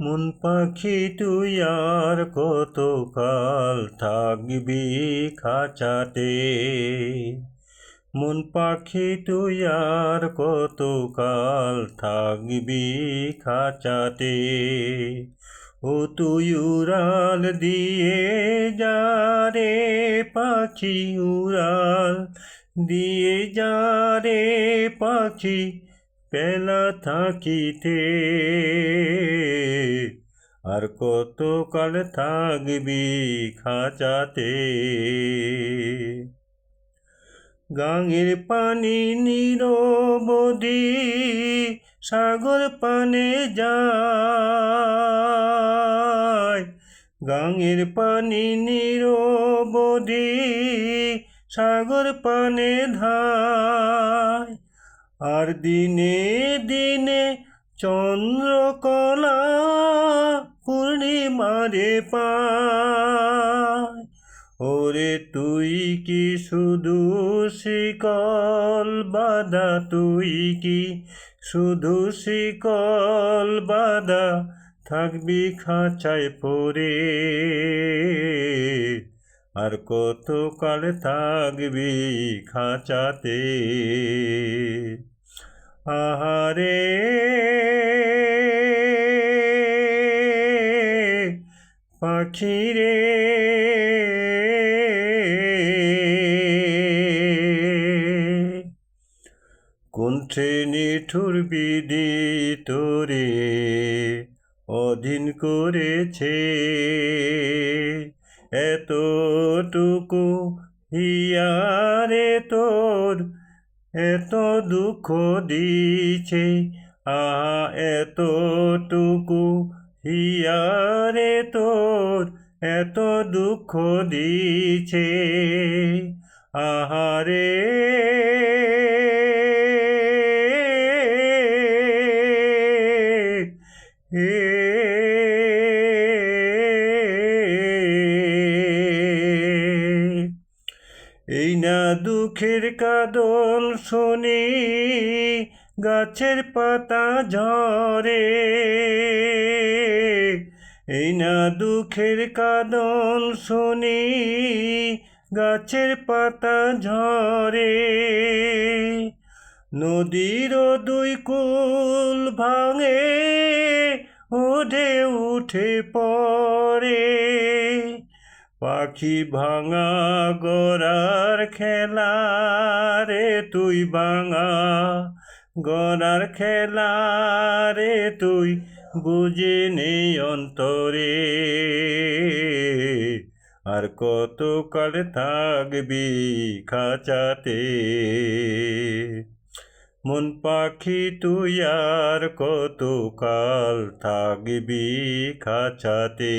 মন পাখি তুই আর কতকাল থাকবি খাঁচাতে। মন পাখি তুই আর কতকাল থাকবি খাঁচাতে। ও তুই উড়াল দিয়ে যা রে পাখি, উড়াল দিয়ে যা রে পাখি পেলা থাকিতে। আর কতকাল থাকবি খাঁচাতে। গাঙের পানি নিরবধি সাগর পানে যায়। গাঙের পানি নিরবধি সাগর পানে ধায়। আর দিনে দিনে চন্দ্রকলা পূর্ণিমারে পায়। ওরে তুই কি শুধু শিকল বাঁধা, তুই কি শুধু শিকল বাঁধা থাকবি খাঁচায় পড়ে। আর কতকাল থাকবি খাঁচাতে। আহারে পাখি রে, কুণ্ঠে নিঠুর বিধি তোরে অধীন করেছে। এতটুকু হিয়ারে তোর এত দুঃখ দিছে। এতটুকু হিয়ারে তোর এত দুঃখ দিছে। আহারে এই না দুঃখের কাঁদন শুনি গাছের পাতা ঝরে। এই না দুঃখের কাঁদন শুনি গাছের পাতা ঝরে। নদীর দুই কূল ভাঙে ওঠে উঠে পড়ে। পাখি ভাঙা গড়ার খেলা রে তুই, ভাঙা গড়ার খেলা রে তুই বুঝে নেই অন্তরে। আর কতকাল থাকবি খাঁচাতে। মন পাখি তুই আর কতকাল থাকবি খাঁচাতে।